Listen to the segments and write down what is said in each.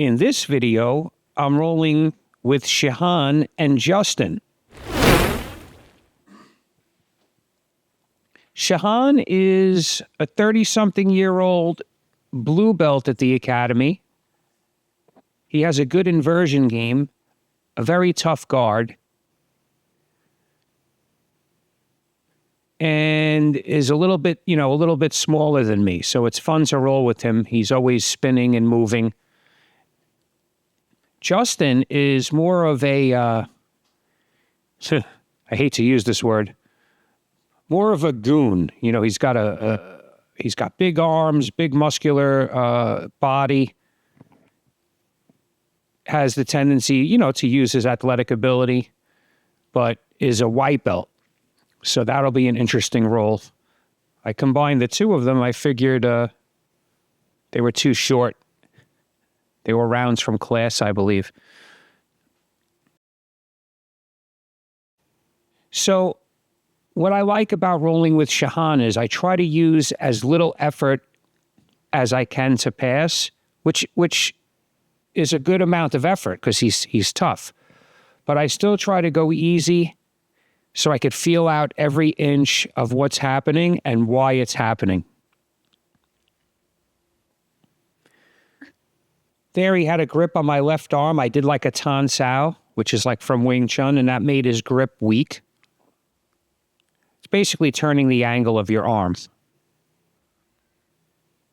In this video, I'm rolling with Shahan and Justin. Shahan is a 30-something-year-old blue belt at the academy. He has a good inversion game, a very tough guard, and is a little bit smaller than me. So it's fun to roll with him. He's always spinning and moving. Justin is more of a, I hate to use this word, more of a goon. You know, he's got big arms, big muscular body, has the tendency, to use his athletic ability, but is a white belt. So that'll be an interesting role. I combined the two of them. I figured they were too short. They were rounds from class, I believe. So what I like about rolling with Shahan is I try to use as little effort as I can to pass, which is a good amount of effort because he's tough. But I still try to go easy so I could feel out every inch of what's happening and why it's happening. There he had a grip on my left arm. I did like a Tan Sao, which is like from Wing Chun, and that made his grip weak. It's basically turning the angle of your arm,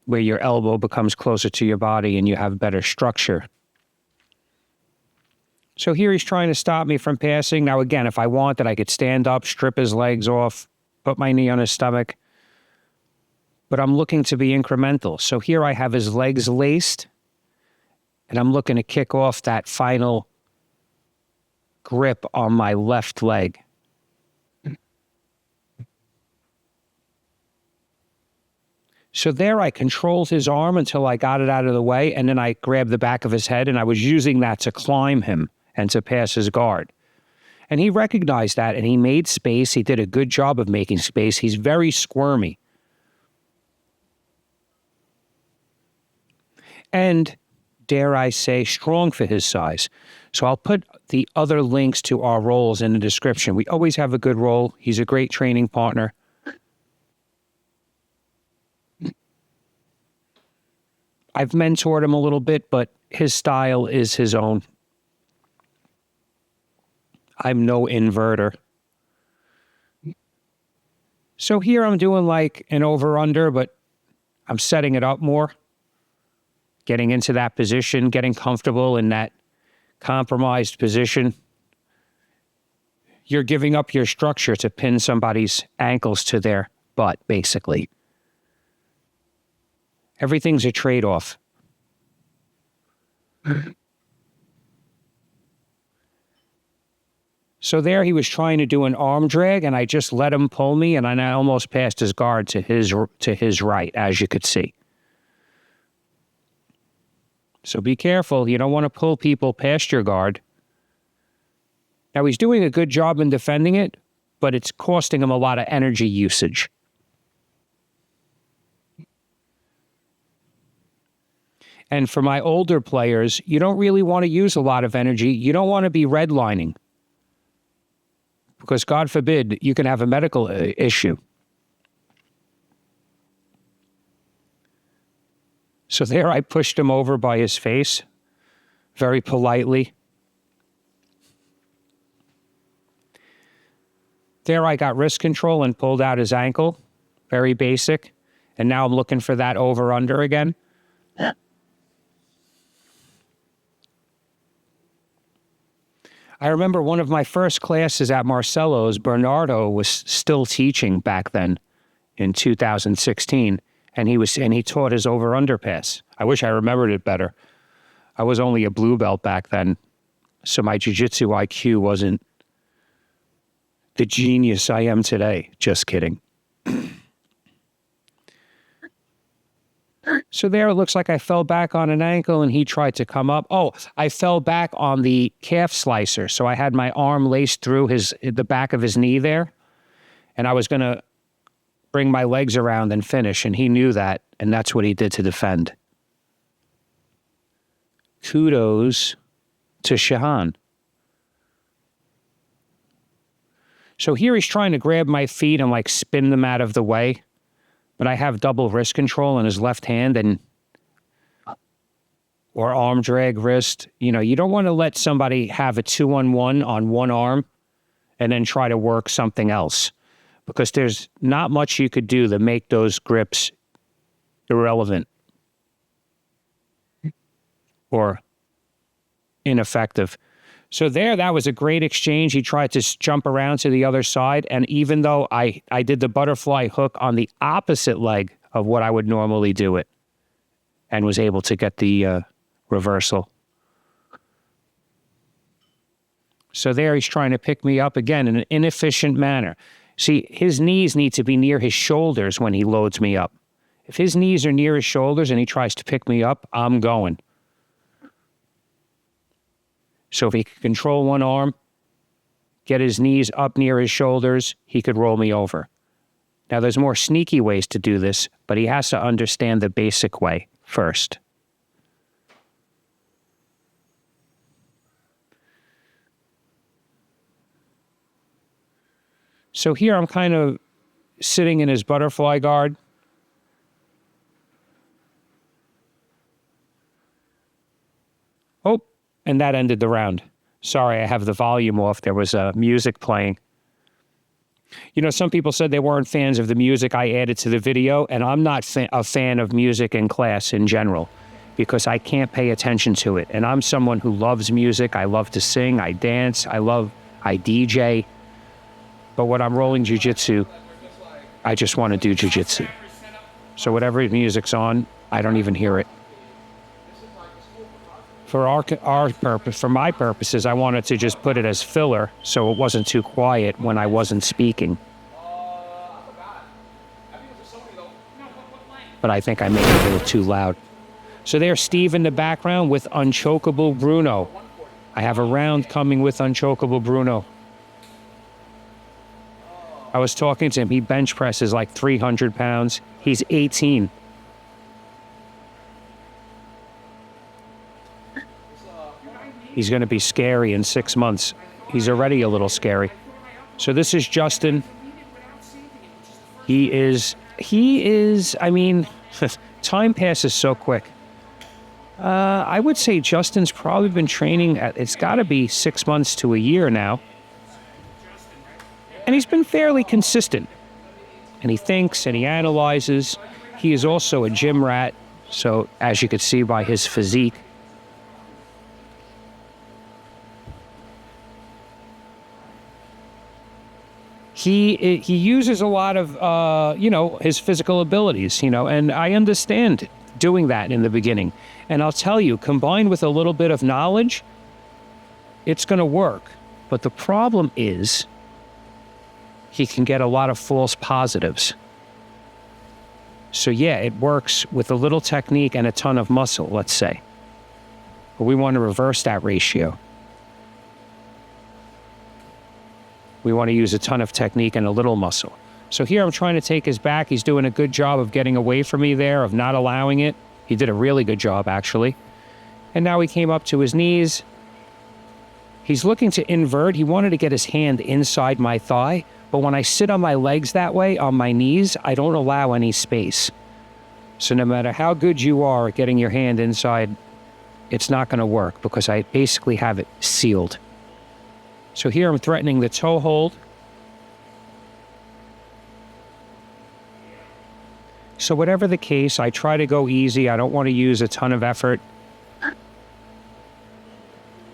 where your elbow becomes closer to your body and you have better structure. So here he's trying to stop me from passing. Now again, if I wanted, I could stand up, strip his legs off, put my knee on his stomach. But I'm looking to be incremental. So here I have his legs laced, and I'm looking to kick off that final grip on my left leg. So there I controlled his arm until I got it out of the way, and then I grabbed the back of his head, and I was using that to climb him and to pass his guard. And he recognized that, and he made space. He did a good job of making space. He's very squirmy. And, dare I say, strong for his size. So I'll put the other links to our roles in the description. We always have a good role. He's a great training partner. I've mentored him a little bit, but his style is his own. I'm no inverter. So here I'm doing like an over-under, but I'm setting it up more. Getting into that position, getting comfortable in that compromised position. You're giving up your structure to pin somebody's ankles to their butt, basically. Everything's a trade-off. So there he was trying to do an arm drag, and I just let him pull me, and I almost passed his guard to his right, as you could see. So be careful. You don't want to pull people past your guard. Now, he's doing a good job in defending it, but it's costing him a lot of energy usage. And for my older players, you don't really want to use a lot of energy. You don't want to be redlining. Because God forbid, you can have a medical issue. So there I pushed him over by his face, very politely. There I got wrist control and pulled out his ankle, very basic. And now I'm looking for that over-under again. I remember one of my first classes at Marcelo's, Bernardo was still teaching back then in 2016, and he taught his over-under pass. I wish I remembered it better. I was only a blue belt back then, so my jiu-jitsu IQ wasn't the genius I am today. Just kidding. So there it looks like I fell back on an ankle and he tried to come up. Oh, I fell back on the calf slicer. So I had my arm laced through the back of his knee there. And I was going to bring my legs around and finish. And he knew that. And that's what he did to defend. kudos to Shahan. So here he's trying to grab my feet and like spin them out of the way, but I have double wrist control in his left hand or arm drag wrist. You know, you don't want to let somebody have a 2-on-1 on one arm and then try to work something else, because there's not much you could do to make those grips irrelevant or ineffective. So that was a great exchange. He tried to jump around to the other side, and even though I did the butterfly hook on the opposite leg of what I would normally do it, and was able to get the reversal. So there he's trying to pick me up again in an inefficient manner. See, his knees need to be near his shoulders when he loads me up. If his knees are near his shoulders and he tries to pick me up, I'm going. So if he could control one arm, get his knees up near his shoulders, he could roll me over. Now, there's more sneaky ways to do this, but he has to understand the basic way first. So here I'm kind of sitting in his butterfly guard. Oh, and that ended the round. Sorry, I have the volume off. There was music playing. You know, some people said they weren't fans of the music I added to the video, and I'm not a fan of music in class in general because I can't pay attention to it. And I'm someone who loves music. I love to sing. I dance. I DJ. But when I'm rolling jiu-jitsu, I just want to do jiu-jitsu. So whatever music's on, I don't even hear it. For our purpose, for my purposes, I wanted to just put it as filler so it wasn't too quiet when I wasn't speaking. But I think I made it a little too loud. So there's Steve in the background with Unchokeable Bruno. I have a round coming with Unchokeable Bruno. I was talking to him. He bench presses like 300 pounds. He's 18. He's going to be scary in 6 months. He's already a little scary. So this is Justin. He is, I mean, time passes so quick. I would say Justin's probably been training it's got to be 6 months to a year now. And he's been fairly consistent. And he thinks and he analyzes. He is also a gym rat. So as you could see by his physique. He uses a lot of, his physical abilities, and I understand doing that in the beginning. And I'll tell you, combined with a little bit of knowledge, it's going to work. But the problem is he can get a lot of false positives. So yeah, it works with a little technique and a ton of muscle, let's say. But we want to reverse that ratio. We want to use a ton of technique and a little muscle. So here I'm trying to take his back. He's doing a good job of getting away from me there, of not allowing it. He did a really good job, actually. And now he came up to his knees. He's looking to invert. He wanted to get his hand inside my thigh. But when I sit on my legs that way, on my knees, I don't allow any space. So no matter how good you are at getting your hand inside, it's not going to work because I basically have it sealed. So here I'm threatening the toe hold. So whatever the case, I try to go easy. I don't want to use a ton of effort.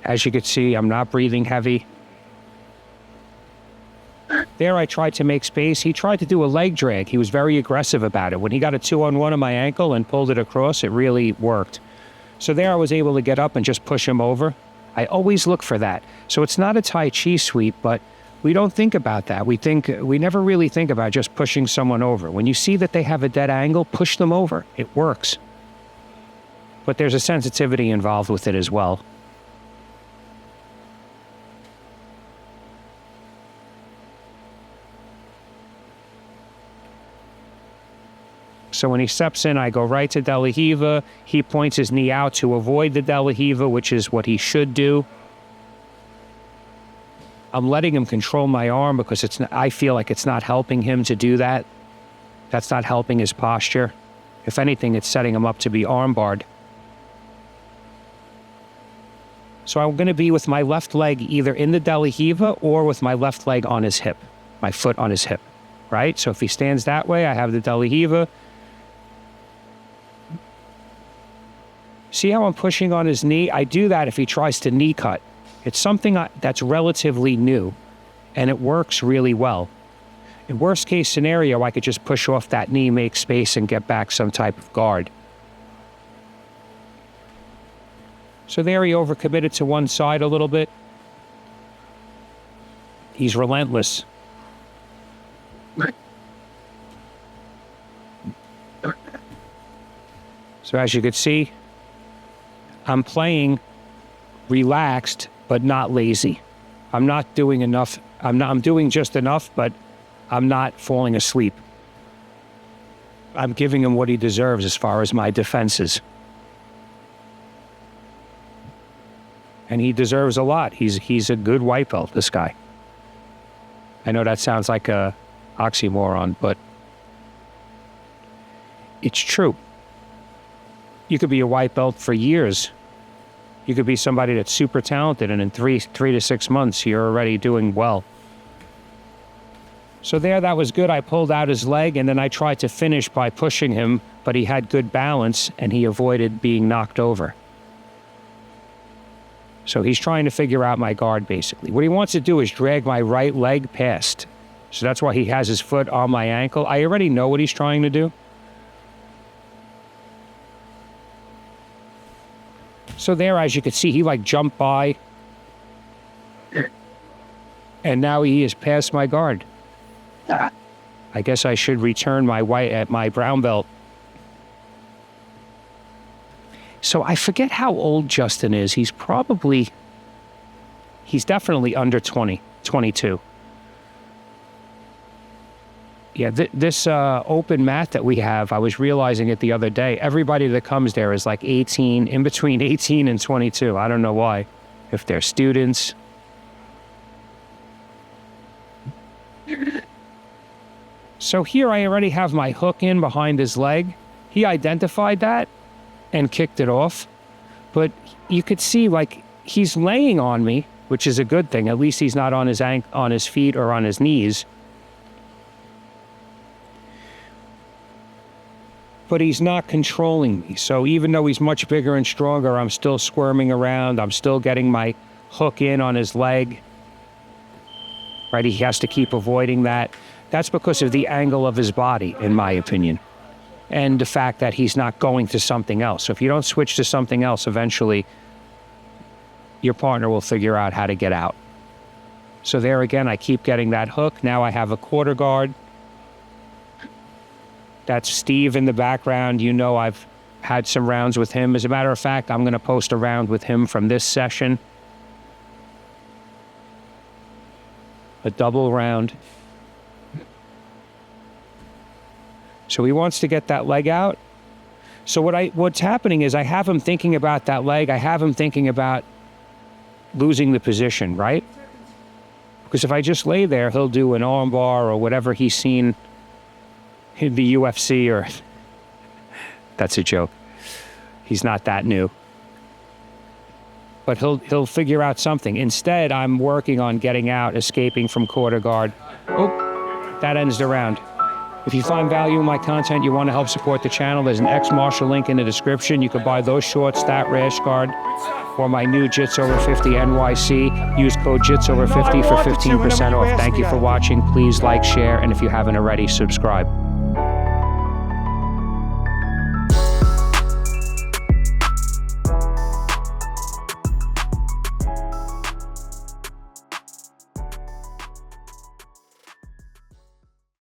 As you can see, I'm not breathing heavy. There I tried to make space. He tried to do a leg drag. He was very aggressive about it. When he got a 2-on-1 on my ankle and pulled it across, it really worked. So there I was able to get up and just push him over. I always look for that. So it's not a Tai Chi sweep, but we don't think about that. We never really think about just pushing someone over. When you see that they have a dead angle, push them over. It works. But there's a sensitivity involved with it as well. So when he steps in, I go right to De La Riva. He points his knee out to avoid the De La Riva, which is what he should do. I'm letting him control my arm because I feel like it's not helping him to do that. That's not helping his posture. If anything, it's setting him up to be armbarred. So I'm going to be with my left leg either in the De La Riva or with my left leg on his hip, my foot on his hip, right? So if he stands that way, I have the De La Riva. See how I'm pushing on his knee? I do that if he tries to knee cut. It's something that's relatively new, and it works really well. In worst case scenario, I could just push off that knee, make space, and get back some type of guard. So there he overcommitted to one side a little bit. He's relentless. So as you can see, I'm playing relaxed, but not lazy. I'm not doing enough. I'm doing just enough, but I'm not falling asleep. I'm giving him what he deserves as far as my defenses. And he deserves a lot. He's a good white belt, this guy. I know that sounds like a oxymoron, but it's true. You could be a white belt for years. You could be somebody that's super talented, and in three to 6 months, you're already doing well. So there, that was good. I pulled out his leg, and then I tried to finish by pushing him, but he had good balance, and he avoided being knocked over. So he's trying to figure out my guard, basically. What he wants to do is drag my right leg past. So that's why he has his foot on my ankle. I already know what he's trying to do. So there, as you can see, he jumped by. And now he is past my guard. I guess I should return my brown belt. So I forget how old Justin is. He's definitely under 20, 22. Yeah, this open mat that we have, I was realizing it the other day, everybody that comes there is like 18, in between 18 and 22. I don't know why, if they're students. So here I already have my hook in behind his leg. He identified that and kicked it off. But you could see he's laying on me, which is a good thing. At least he's not on his feet or on his knees. But he's not controlling me. So even though he's much bigger and stronger, I'm still squirming around. I'm still getting my hook in on his leg. Right? He has to keep avoiding that. That's because of the angle of his body, in my opinion. And the fact that he's not going to something else. So if you don't switch to something else, eventually your partner will figure out how to get out. So there again, I keep getting that hook. Now I have a quarter guard. That's Steve in the background. You know I've had some rounds with him. As a matter of fact, I'm going to post a round with him from this session. A double round. So he wants to get that leg out. So what's happening is I have him thinking about that leg. I have him thinking about losing the position, right? Because if I just lay there, he'll do an armbar or whatever he's seen in the UFC or... That's a joke. He's not that new. But he'll figure out something. Instead, I'm working on getting out, escaping from quarter guard. Oh, that ends the round. If you find value in my content, you want to help support the channel, there's an X-Martial link in the description. You can buy those shorts, that rash guard, or my new Jits Over 50 NYC. Use code Jits Over 50 for 15% off. Thank you for watching. Please like, share, and if you haven't already, subscribe.